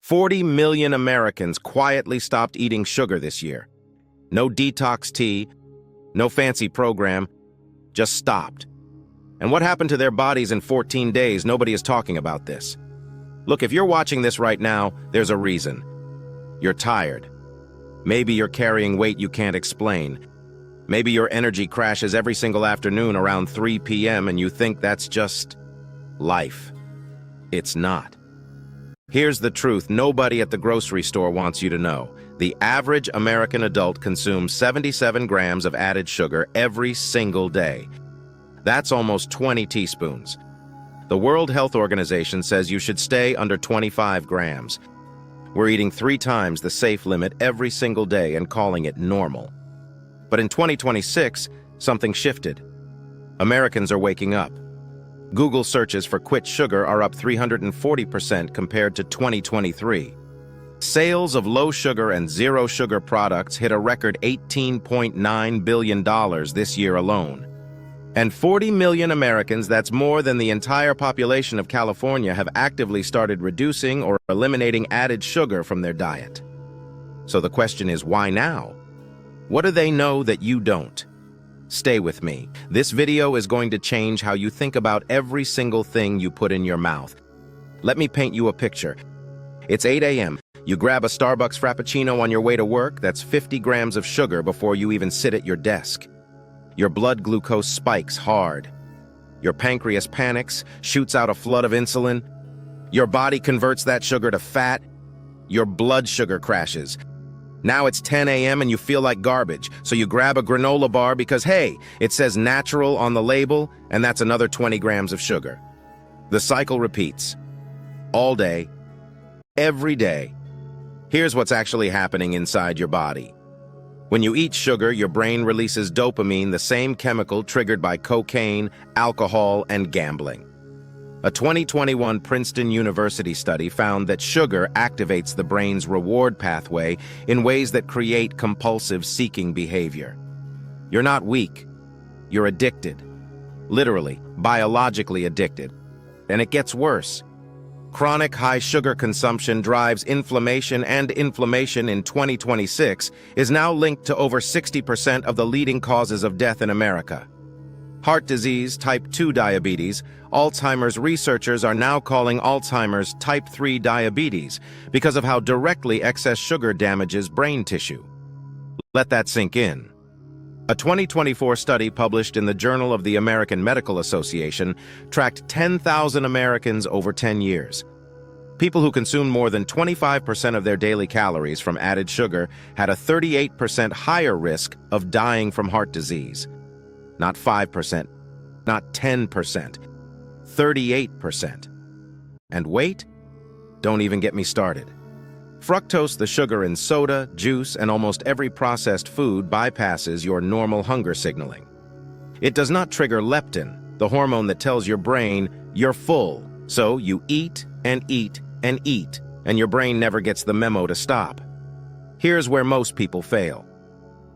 40 million Americans quietly stopped eating sugar this year. No detox tea, no fancy program, just stopped. And what happened to their bodies in 14 days? Nobody is talking about this. Look, if you're watching this right now, there's a reason. You're tired. Maybe you're carrying weight you can't explain. Maybe your energy crashes every single afternoon around 3 p.m. and you think that's just life. It's not. Here's the truth nobody at the grocery store wants you to know. The average American adult consumes 77 grams of added sugar every single day. That's almost 20 teaspoons. The World Health Organization says you should stay under 25 grams. We're eating 3 times the safe limit every single day and calling it normal. But in 2026, something shifted. Americans are waking up. Google searches for quit sugar are up 340% compared to 2023. Sales of low-sugar and zero-sugar products hit a record $18.9 billion this year alone. And 40 million Americans, that's more than the entire population of California, have actively started reducing or eliminating added sugar from their diet. So the question is, why now? What do they know that you don't? Stay with me. This video is going to change how you think about every single thing you put in your mouth. Let me paint you a picture. It's 8 a.m. You grab a Starbucks Frappuccino on your way to work. That's 50 grams of sugar before you even sit at your desk. Your blood glucose spikes hard. Your pancreas panics, shoots out a flood of insulin. Your body converts that sugar to fat. Your blood sugar crashes. Now it's 10 a.m. and you feel like garbage, so you grab a granola bar because, hey, it says natural on the label, and that's another 20 grams of sugar. The cycle repeats. All day, every day. Here's what's actually happening inside your body. When you eat sugar, your brain releases dopamine, the same chemical triggered by cocaine, alcohol, and gambling. A 2021 Princeton University study found that sugar activates the brain's reward pathway in ways that create compulsive seeking behavior. You're not weak. You're addicted. Literally, biologically addicted. And it gets worse. Chronic high sugar consumption drives inflammation, and inflammation in 2026 is now linked to over 60% of the leading causes of death in America. Heart disease, type 2 diabetes, Alzheimer's. Researchers are now calling Alzheimer's type 3 diabetes because of how directly excess sugar damages brain tissue. Let that sink in. A 2024 study published in the Journal of the American Medical Association tracked 10,000 Americans over 10 years. People who consumed more than 25% of their daily calories from added sugar had a 38% higher risk of dying from heart disease. Not 5%, not 10%, 38%. And weight? Don't even get me started. Fructose, the sugar in soda, juice, and almost every processed food, bypasses your normal hunger signaling. It does not trigger leptin, the hormone that tells your brain you're full. So you eat and eat and eat, and your brain never gets the memo to stop. Here's where most people fail.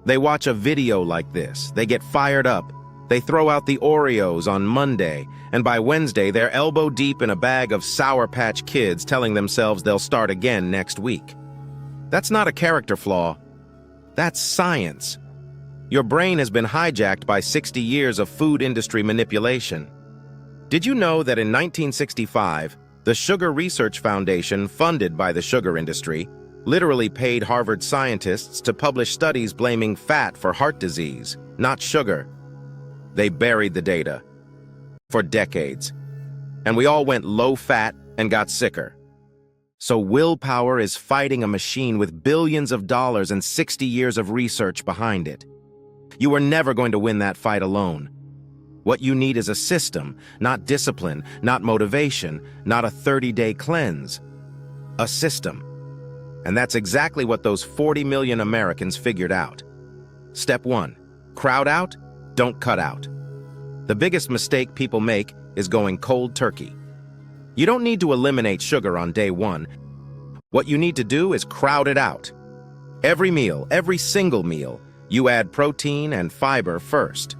They watch a video like this, they get fired up, they throw out the Oreos on Monday, and by Wednesday they're elbow deep in a bag of Sour Patch Kids telling themselves they'll start again next week. That's not a character flaw. That's science. Your brain has been hijacked by 60 years of food industry manipulation. Did you know that in 1965, the Sugar Research Foundation, funded by the sugar industry, literally paid Harvard scientists to publish studies blaming fat for heart disease, not sugar? They buried the data for decades, and we all went low-fat and got sicker. So willpower is fighting a machine with billions of dollars and 60 years of research behind it. You are never going to win that fight alone. What you need is a system, not discipline, not motivation, not a 30-day cleanse. A system. And that's exactly what those 40 million Americans figured out. Step 1. Crowd out, don't cut out. The biggest mistake people make is going cold turkey. You don't need to eliminate sugar on day 1. What you need to do is crowd it out. Every meal, every single meal, you add protein and fiber first.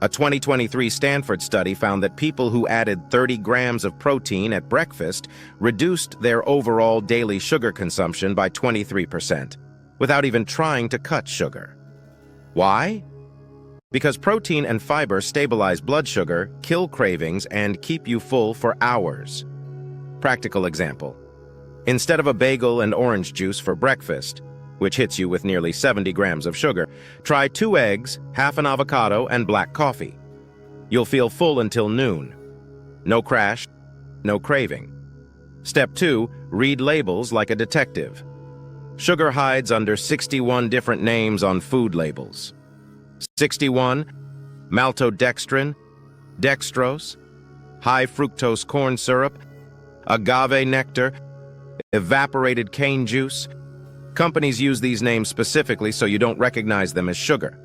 A 2023 Stanford study found that people who added 30 grams of protein at breakfast reduced their overall daily sugar consumption by 23%, without even trying to cut sugar. Why? Because protein and fiber stabilize blood sugar, kill cravings, and keep you full for hours. Practical example. Instead of a bagel and orange juice for breakfast, which hits you with nearly 70 grams of sugar, try 2 eggs, half an avocado, and black coffee. You'll feel full until noon. No crash, no craving. Step 2, read labels like a detective. Sugar hides under 61 different names on food labels. 61, maltodextrin, dextrose, high fructose corn syrup, agave nectar, evaporated cane juice. Companies use these names specifically so you don't recognize them as sugar.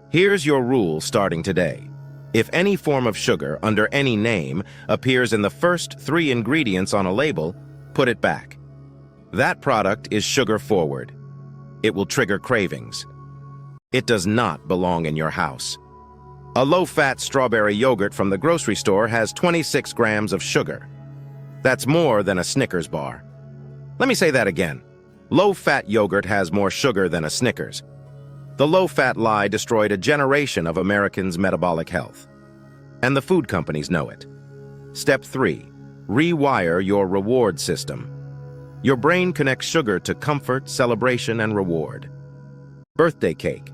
Here's your rule starting today. If any form of sugar under any name appears in the first 3 ingredients on a label, put it back. That product is sugar forward. It will trigger cravings. It does not belong in your house. A low-fat strawberry yogurt from the grocery store has 26 grams of sugar. That's more than a Snickers bar. Let me say that again. Low-fat yogurt has more sugar than a Snickers. The low-fat lie destroyed a generation of Americans' metabolic health. And the food companies know it. Step 3. Rewire your reward system. Your brain connects sugar to comfort, celebration, and reward. Birthday cake,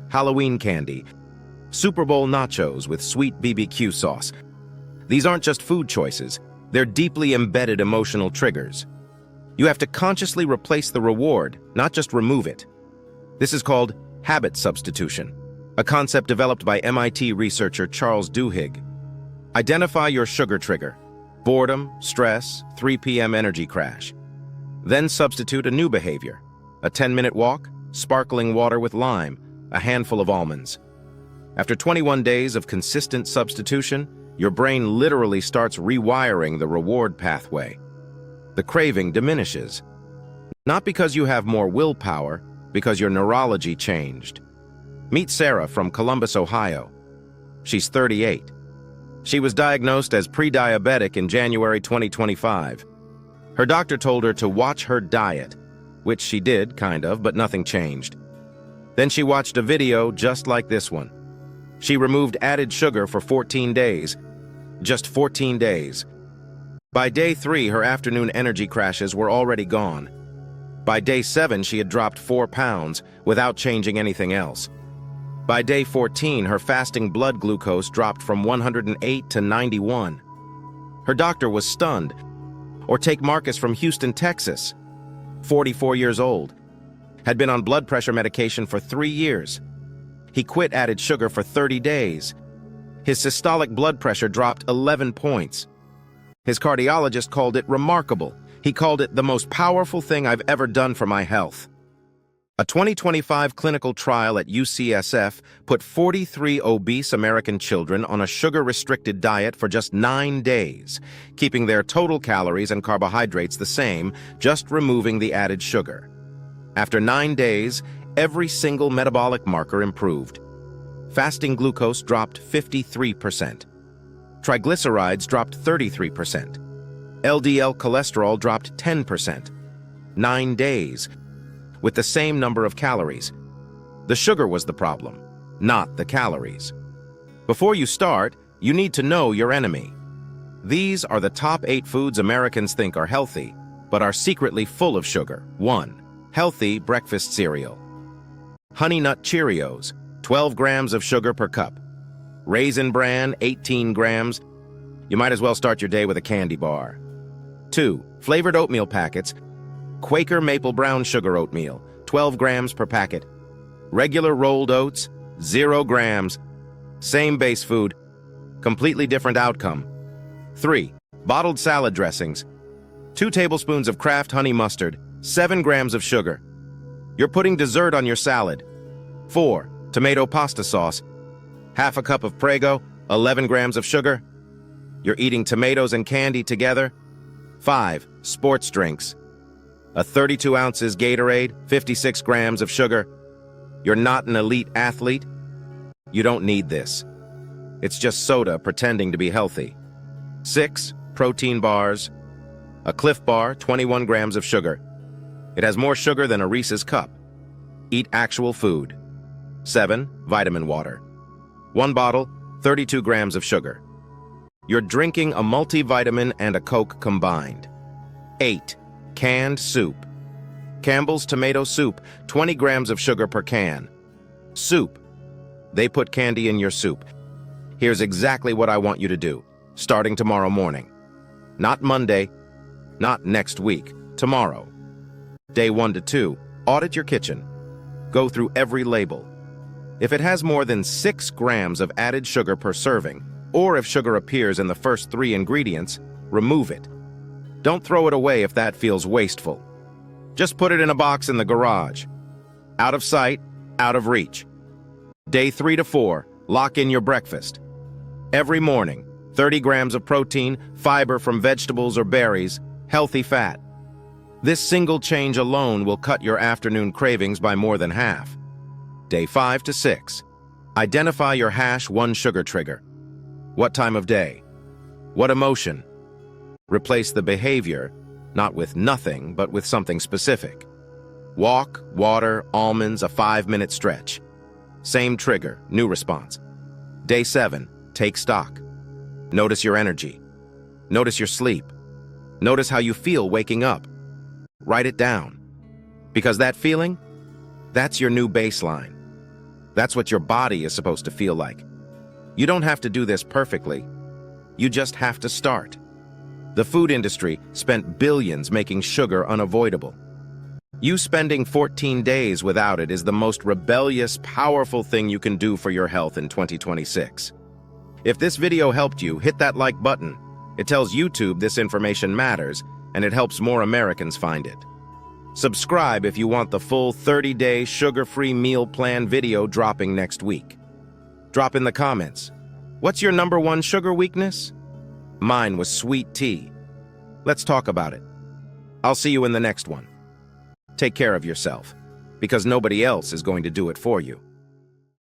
Halloween candy, Super Bowl nachos with sweet BBQ sauce. These aren't just food choices. They're deeply embedded emotional triggers. You have to consciously replace the reward, not just remove it. This is called habit substitution, a concept developed by MIT researcher Charles Duhigg. Identify your sugar trigger: boredom, stress, 3 p.m. energy crash. Then substitute a new behavior: a 10-minute walk, sparkling water with lime, a handful of almonds. After 21 days of consistent substitution, your brain literally starts rewiring the reward pathway. The craving diminishes. Not because you have more willpower, because your neurology changed. Meet Sarah from Columbus, Ohio. She's 38. She was diagnosed as pre-diabetic in January 2025. Her doctor told her to watch her diet, which she did, kind of, but nothing changed. Then she watched a video just like this one. She removed added sugar for 14 days. Just 14 days. By day 3, her afternoon energy crashes were already gone. By day 7, she had dropped 4 pounds without changing anything else. By day 14, her fasting blood glucose dropped from 108 to 91. Her doctor was stunned. Or take Marcus from Houston, Texas, 44 years old, had been on blood pressure medication for 3 years. He quit added sugar for 30 days. His systolic blood pressure dropped 11 points. His cardiologist called it remarkable. He called it the most powerful thing I've ever done for my health. A 2025 clinical trial at UCSF put 43 obese American children on a sugar-restricted diet for just 9 days, keeping their total calories and carbohydrates the same, just removing the added sugar. After 9 days, every single metabolic marker improved. Fasting glucose dropped 53%. Triglycerides dropped 33%. LDL cholesterol dropped 10%. 9 days, with the same number of calories. The sugar was the problem, not the calories. Before you start, you need to know your enemy. These are the top 8 foods Americans think are healthy, but are secretly full of sugar. 1. Healthy breakfast cereal. Honey Nut Cheerios, 12 grams of sugar per cup. Raisin Bran, 18 grams. You might as well start your day with a candy bar. 2. Flavored oatmeal packets. Quaker Maple Brown Sugar Oatmeal, 12 grams per packet. Regular rolled oats, 0 grams. Same base food, completely different outcome. 3. Bottled salad dressings. 2 tablespoons of Kraft honey mustard, 7 grams of sugar. You're putting dessert on your salad. 4. Tomato pasta sauce. Half a cup of Prego, 11 grams of sugar. You're eating tomatoes and candy together. 5. Sports drinks. A 32 ounces Gatorade, 56 grams of sugar. You're not an elite athlete. You don't need this. It's just soda pretending to be healthy. 6. Protein bars. A Cliff Bar, 21 grams of sugar. It has more sugar than a Reese's cup. Eat actual food. 7. Vitamin water. 1 bottle, 32 grams of sugar. You're drinking a multivitamin and a Coke combined. 8. Canned soup. Campbell's tomato soup, 20 grams of sugar per can. Soup. They put candy in your soup. Here's exactly what I want you to do, starting tomorrow morning. Not Monday, not next week, tomorrow. Day 1 to 2, audit your kitchen. Go through every label. If it has more than 6 grams of added sugar per serving, or if sugar appears in the first 3 ingredients, remove it. Don't throw it away if that feels wasteful. Just put it in a box in the garage. Out of sight, out of reach. Day 3 to 4, lock in your breakfast. Every morning, 30 grams of protein, fiber from vegetables or berries, healthy fat. This single change alone will cut your afternoon cravings by more than half. Day 5 to 6, identify your #1 sugar trigger. What time of day? What emotion? Replace the behavior, not with nothing, but with something specific. Walk, water, almonds, a 5-minute stretch. Same trigger, new response. Day 7, take stock. Notice your energy. Notice your sleep. Notice how you feel waking up. Write it down. Because that feeling, that's your new baseline. That's what your body is supposed to feel like. You don't have to do this perfectly. You just have to start. The food industry spent billions making sugar unavoidable. You spending 14 days without it is the most rebellious, powerful thing you can do for your health in 2026. If this video helped you, hit that like button. It tells YouTube this information matters, and it helps more Americans find it. Subscribe if you want the full 30-day sugar-free meal plan video dropping next week. Drop in the comments. What's your #1 sugar weakness? Mine was sweet tea. Let's talk about it. I'll see you in the next one. Take care of yourself, because nobody else is going to do it for you.